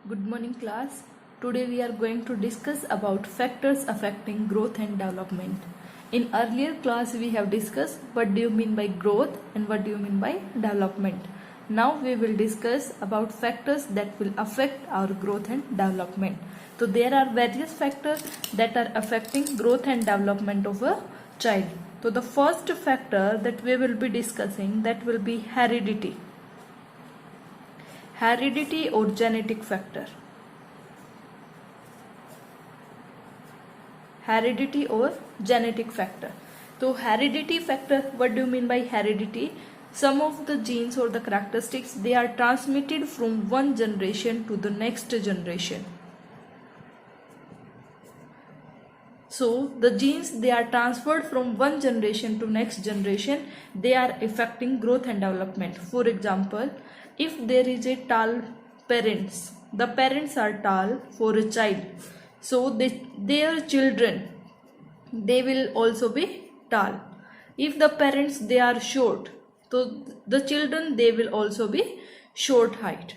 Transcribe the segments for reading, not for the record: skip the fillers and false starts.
Good morning class. Today we are going to discuss about factors affecting growth and development. In earlier class we have discussed what do you mean by growth and what do you mean by development. Now we will discuss about factors that will affect our growth and development. So there are various factors that are affecting growth and development of a child. So the first factor that we will be discussing, that will be heredity. Heredity or genetic factor. Heredity or genetic factor. So heredity factor, what do you mean by heredity? Some of the genes or the characteristics, they are transmitted from one generation to the next generation. So the genes, they are transferred from one generation to next generation. They are affecting growth and development. For example, if there is a tall parents, the parents are tall for a child, so their children, they will also be tall. If the parents, they are short, so the children, they will also be short height.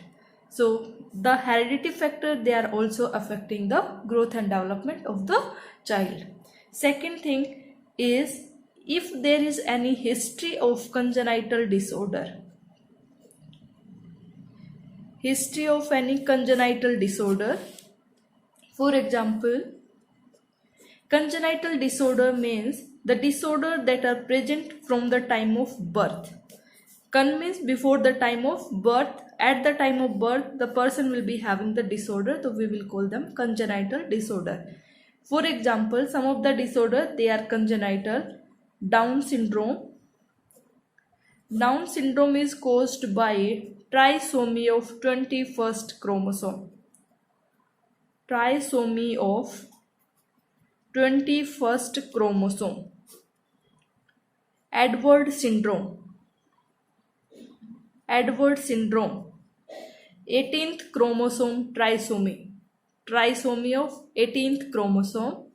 So the heredity factor, they are also affecting the growth and development of the child. Second thing is, if there is any history of congenital disorder, history of any congenital disorder. For example, congenital disorder means the disorder that are present from the time of birth. Con means before the time of birth. At the time of birth, the person will be having the disorder, so we will call them congenital disorder. For example, some of the disorder, they are congenital. Down syndrome. Down syndrome is caused by trisomy of 21st chromosome. Trisomy of 21st chromosome. Edward syndrome. Edward syndrome. 18th chromosome trisomy. Trisomy of 18th chromosome.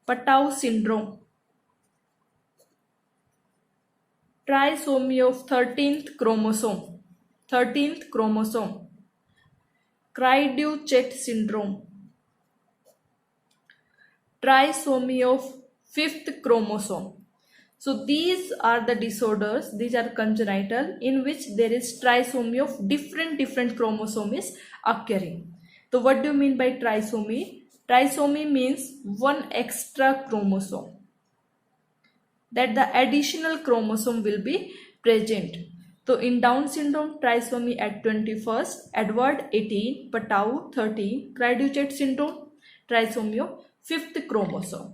Patau syndrome. Trisomy of 13th chromosome. 13th chromosome. Cry-du-Chet syndrome. Trisomy of 5th chromosome. So these are the disorders, these are congenital, in which there is trisomy of different chromosome is occurring. So what do you mean by trisomy? Trisomy means one extra chromosome, that the additional chromosome will be present. So in Down syndrome, trisomy at 21st, Edward 18, Patau 13, Cry-du-Chet syndrome, trisomy of 5th chromosome.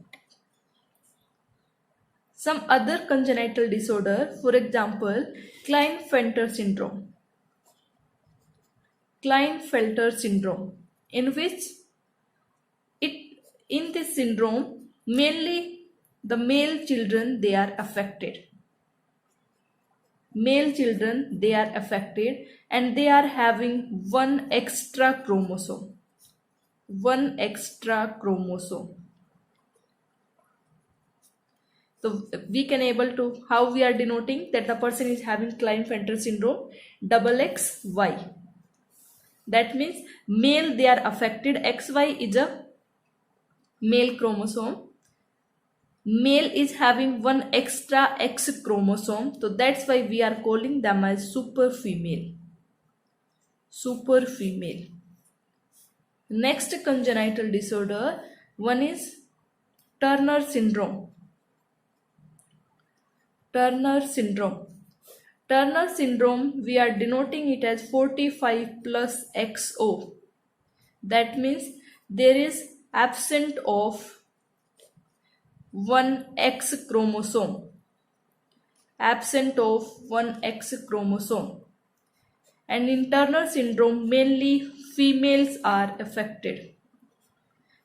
Some other congenital disorder, for example, Klinefelter syndrome. Klinefelter syndrome, in which in this syndrome, mainly the male children, they are affected. Male children, they are affected, and they are having one extra chromosome. One extra chromosome. So we can able to, how we are denoting that the person is having Klinefelter syndrome, XXY. That means male, they are affected. XY is a male chromosome. Male is having one extra X chromosome. So that's why we are calling them as super female. Super female. Next congenital disorder, one is Turner syndrome. Turner syndrome. Turner syndrome, we are denoting it as 45 plus XO. That means there is absent of one X chromosome. Absent of one X chromosome. And in Turner syndrome, mainly females are affected.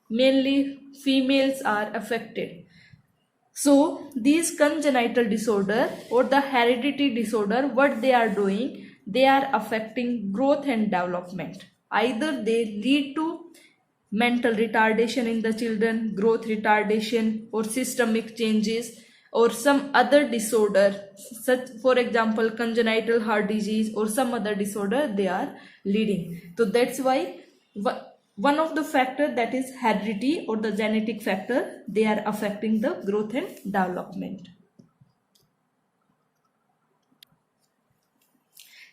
Mainly females are affected. So these congenital disorder or the heredity disorder, what they are doing, they are affecting growth and development. Either they lead to mental retardation in the children, growth retardation or systemic changes, or some other disorder, such for example congenital heart disease or some other disorder they are leading. So that's why One of the factor, that is heredity or the genetic factor, they are affecting the growth and development.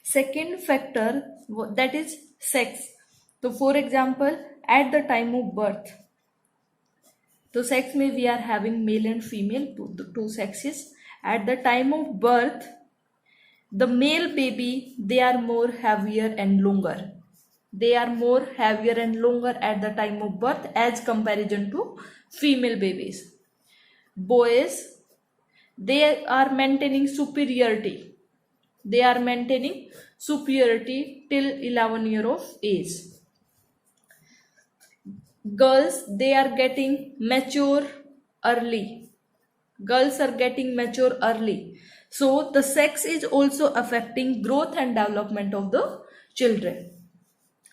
Second factor, that is sex. So for example, at the time of birth, so sex may we are having male and female, two sexes. At the time of birth, the male baby, they are more heavier and longer. They are more heavier and longer at the time of birth as comparison to female babies. Boys, they are maintaining superiority. They are maintaining superiority till 11 year of age. Girls, they are getting mature early. Girls are getting mature early. So the sex is also affecting growth and development of the children.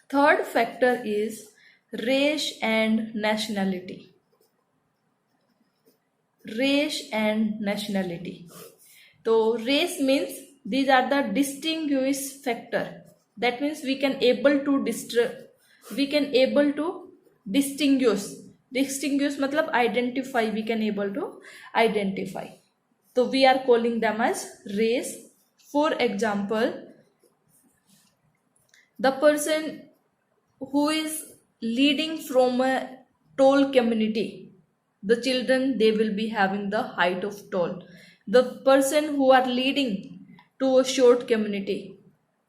Third factor is race and nationality. Race and nationality. So race means these are the distinguish factor. That means we can able to distinguish. Distinguish matlab identify. We can able to identify. So we are calling them as race. For example, the person who is leading from a tall community, the children, they will be having the height of tall. The person who are leading to a short community,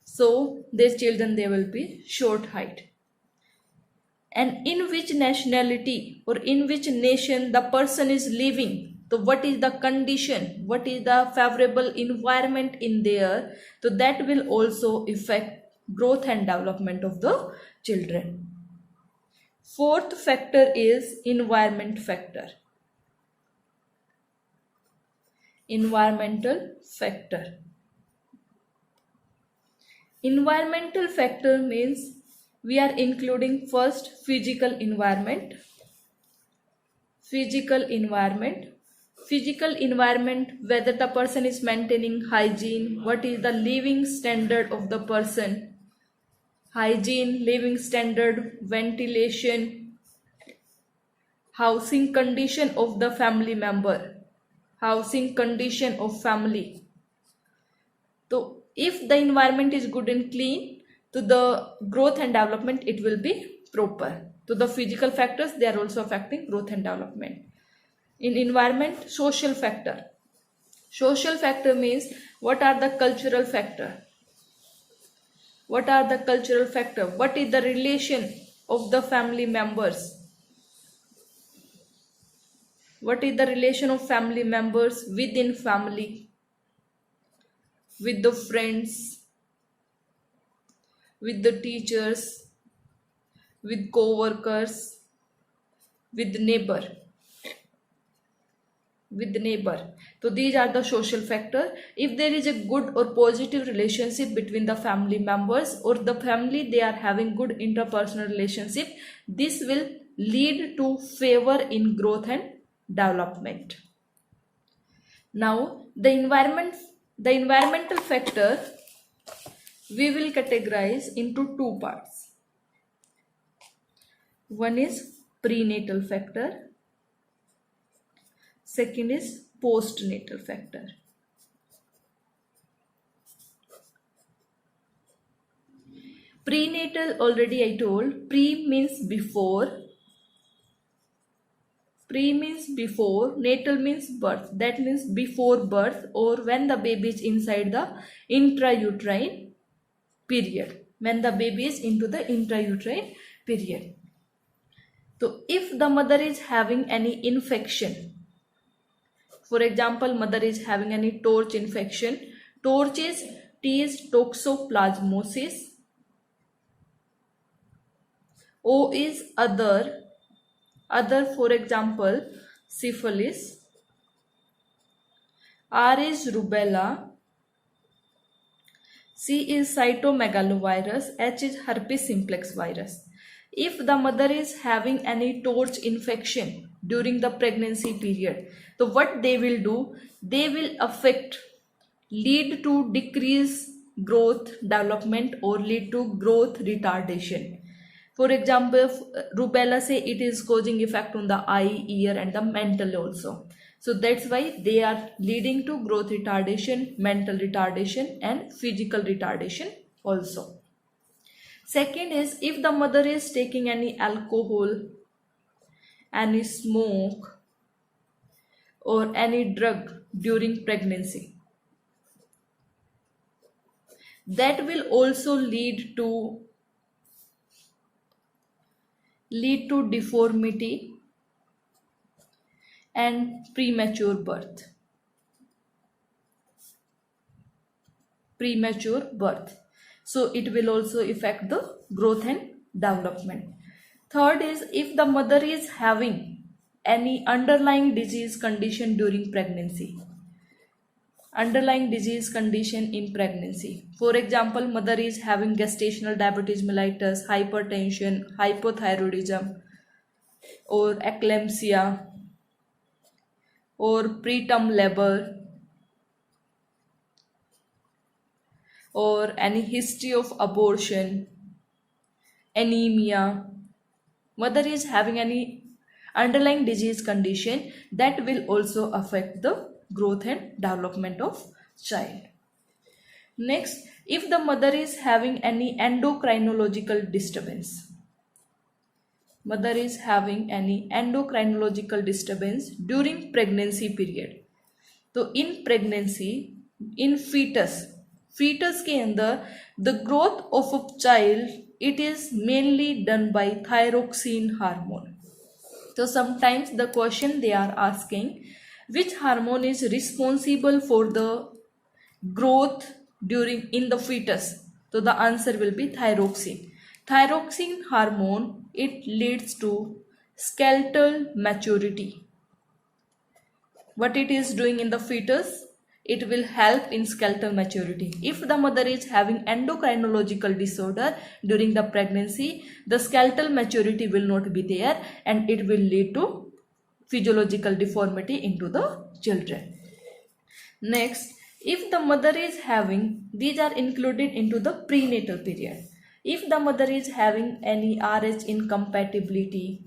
so these children, they will be short height. And in which nationality or in which nation the person is living, so what is the condition, what is the favorable environment in there, so that will also affect growth and development of the children. Fourth factor is environment factor. Environmental factor. Environmental factor means we are including first physical environment. Physical environment. Physical environment, whether the person is maintaining hygiene, what is the living standard of the person, hygiene, living standard, ventilation, housing condition of the family member, housing condition of family. So if the environment is good and clean, to the growth and development, it will be proper. So the physical factors, they are also affecting growth and development. In environment, social factor. Social factor means what are the cultural factor? What are the cultural factor? What is the relation of the family members? What is the relation of family members within family, with the friends, with the teachers, with co-workers, with the neighbor. So these are the social factor. If there is a good or positive relationship between the family members, or the family, they are having good interpersonal relationship, this will lead to favor in growth and development. Now the environmental factor, we will categorize into two parts. One is prenatal factor. Second is postnatal factor. Prenatal, already I told, pre means before. Pre means before, natal means birth. That means before birth, or when the baby is inside the intrauterine period. When the baby is into the intrauterine period. So if the mother is having any infection, for example, mother is having any torch infection. Torch is T is toxoplasmosis. O is other, for example, syphilis. R is rubella. C is cytomegalovirus. H is herpes simplex virus. If the mother is having any torch infection during the pregnancy period, so what they will do, they will lead to decrease growth development, or lead to growth retardation. For example, rubella say it is causing effect on the eye, ear and the mental also. So that's why they are leading to growth retardation, mental retardation and physical retardation also. Second is if the mother is taking any alcohol, any smoke or any drug during pregnancy, that will also lead to deformity and premature birth. So it will also affect the growth and development. Third is if the mother is having any underlying disease condition during pregnancy. Underlying disease condition in pregnancy. For example, mother is having gestational diabetes mellitus, hypertension, hypothyroidism, or eclampsia, or preterm labor, or any history of abortion, anemia. Mother is having any underlying disease condition that will also affect the growth and development of child. Next, if the mother is having any endocrinological disturbance. Mother is having any endocrinological disturbance during pregnancy period. तो in pregnancy, in fetus के अंदर the growth of a child, it is mainly done by thyroxine hormone. So sometimes the question they are asking, which hormone is responsible for the growth during in the fetus? So the answer will be thyroxine. Thyroxine hormone, it leads to skeletal maturity. What it is doing in the fetus? It will help in skeletal maturity. If the mother is having endocrinological disorder during the pregnancy, the skeletal maturity will not be there and it will lead to physiological deformity into the children. Next, if the mother is having, these are included into the prenatal period. If the mother is having any RH incompatibility,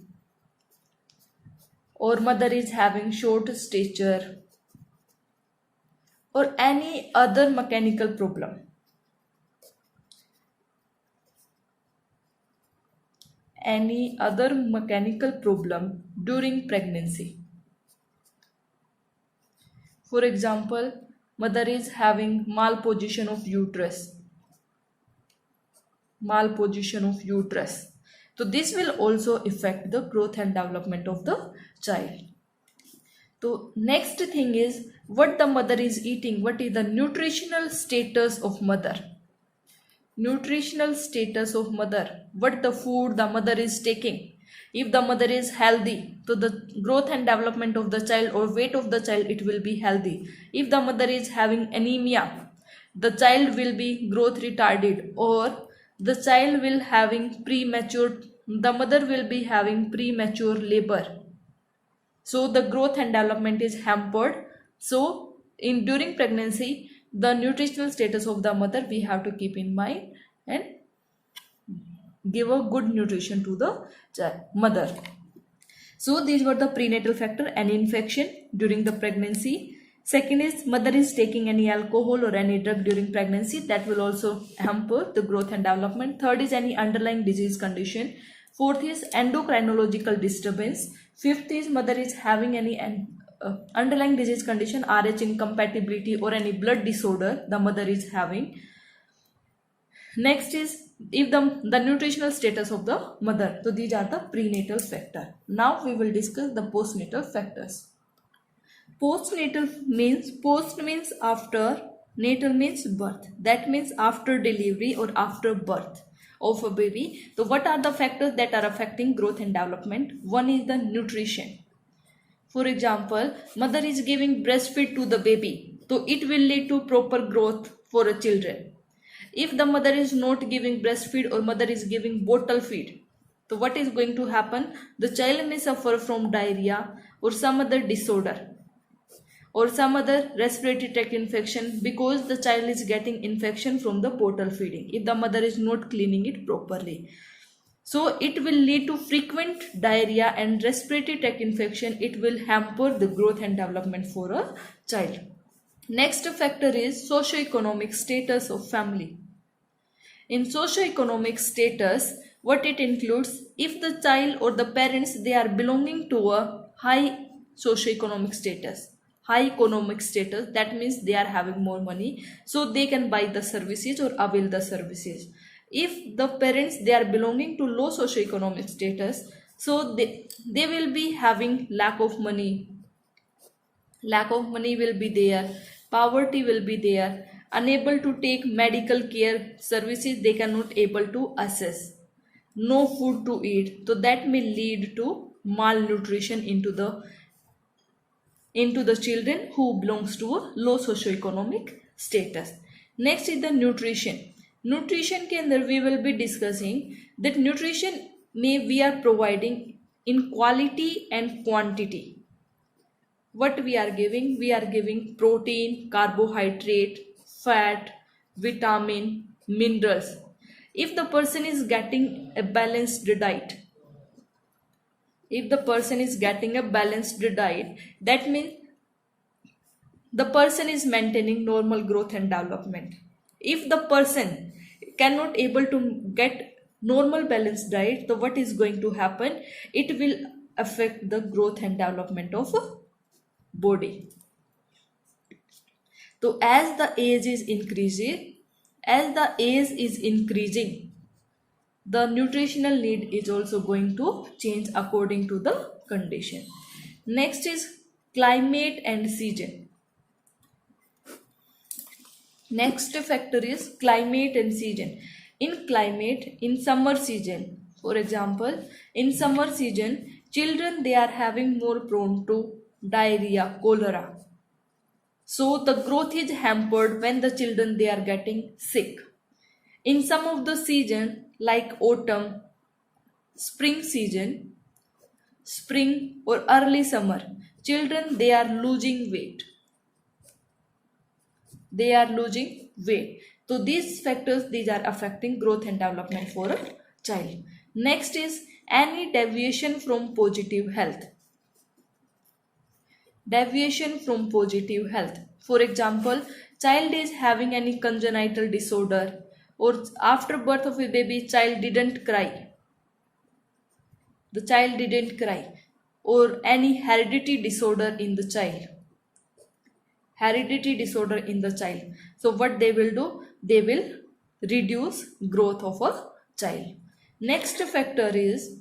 or mother is having short stature, or any other mechanical problem, during pregnancy. For example, mother is having malposition of uterus. So this will also affect the growth and development of the child. So next thing is what the mother is eating. What is the nutritional status of mother? What the food the mother is taking. If the mother is healthy, so the growth and development of the child or weight of the child, it will be healthy. If the mother is having anemia, the child will be growth retarded, or the child will having the mother will be having premature labor. So the growth and development is hampered. So during pregnancy, the nutritional status of the mother we have to keep in mind and give a good nutrition to the mother. So these were the prenatal factor. Any infection during the pregnancy. Second is mother is taking any alcohol or any drug during pregnancy, that will also hamper the growth and development. Third is any underlying disease condition. Fourth is endocrinological disturbance. Fifth is mother is having any underlying disease condition, RH incompatibility or any blood disorder the mother is having. Next is if the nutritional status of the mother. So these are the prenatal factor. Now we will discuss the postnatal factors. Postnatal means, post means after, natal means birth. That means after delivery or after birth of a baby. So what are the factors that are affecting growth and development? One is the nutrition. For example, mother is giving breastfeed to the baby, so it will lead to proper growth for a children. If the mother is not giving breastfeed or mother is giving bottle feed, so what is going to happen? The child may suffer from diarrhea or some other disorder or some other respiratory tract infection, because the child is getting infection from the bottle feeding if the mother is not cleaning it properly. So it will lead to frequent diarrhea and respiratory tract infection. It will hamper the growth and development for a child. Next factor is socioeconomic status of family. In socioeconomic status, what it includes, if the child or the parents, they are belonging to a high socioeconomic status, high economic status, that means they are having more money, so they can buy the services or avail the services. If the parents, they are belonging to low socioeconomic status, so they will be having lack of money will be there, poverty will be there, unable to take medical care services, they cannot able to access, no food to eat, so that may lead to malnutrition into the children who belongs to a low socioeconomic status. Next is the nutrition. Nutrition के अंदर we will be discussing that nutrition may we are providing in quality and quantity. What we are giving protein, carbohydrate, fat, vitamin, minerals. If the person is getting a balanced diet, that means the person is maintaining normal growth and development. If the person cannot able to get normal balanced diet, so what is going to happen, it will affect the growth and development of a body. So as the age is increasing, the nutritional need is also going to change according to the condition. Next is climate and season. Next factor is climate and season. In summer season, for example, in summer season, children, they are having more prone to diarrhea, cholera. So the growth is hampered when the children, they are getting sick. In some of the season like autumn, spring season, spring or early summer, children, they are losing weight. So these factors, these are affecting growth and development for a child. Next is any deviation from positive health. For example, child is having any congenital disorder, or after birth of a baby, child didn't cry. Or any hereditary disorder in the child. So what they will do? They will reduce growth of a child. Next factor is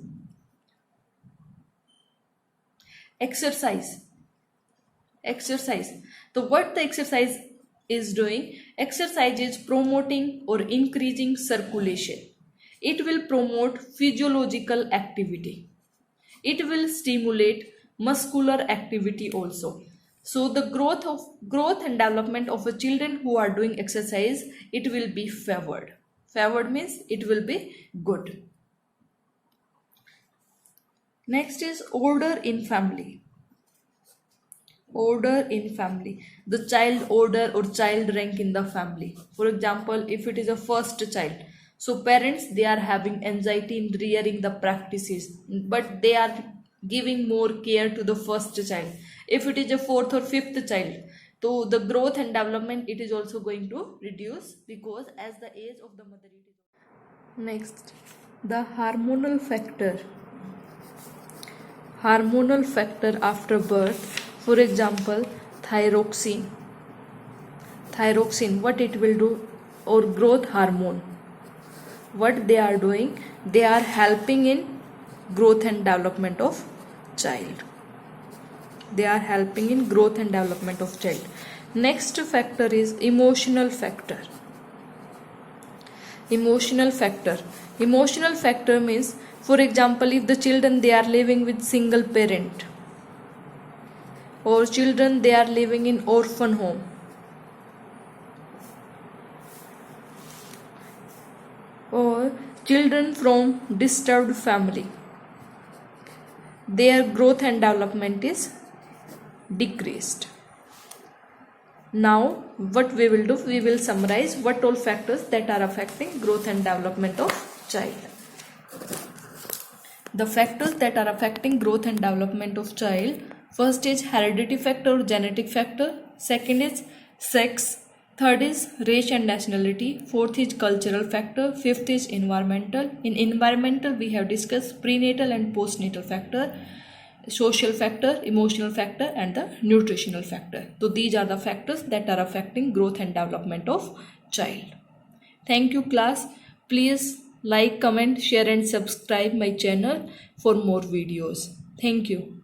exercise. So what the exercise is doing? Exercise is promoting or increasing circulation. It will promote physiological activity. It will stimulate muscular activity also. So the growth and development of a children who are doing exercise, it will be favored. Favored means it will be good. Next is order in family. The child order or child rank in the family. For example, if it is a first child, so parents, they are having anxiety in rearing the practices, but they are giving more care to the first child. If it is a fourth or fifth child, so the growth and development, it is also going to reduce, because as the age of the mother it is. Next, the hormonal factor after birth. For example, thyroxine, what it will do, or growth hormone, what they are doing, they are helping in growth and development of child. Next factor is emotional factor. Emotional factor means, for example, if the children, they are living with single parent, or children, they are living in orphan home, or children from disturbed family, their growth and development is decreased. Now what we will do, we will summarize what all factors that are affecting growth and development of child. The factors that are affecting growth and development of child. First is heredity factor or genetic factor. Second is sex. Third is race and nationality. Fourth is cultural factor. Fifth is environmental. In environmental, we have discussed prenatal and postnatal factor, social factor, emotional factor, and the nutritional factor. So these are the factors that are affecting growth and development of child. Thank you, class. Please like, comment, share, and subscribe my channel for more videos. Thank you.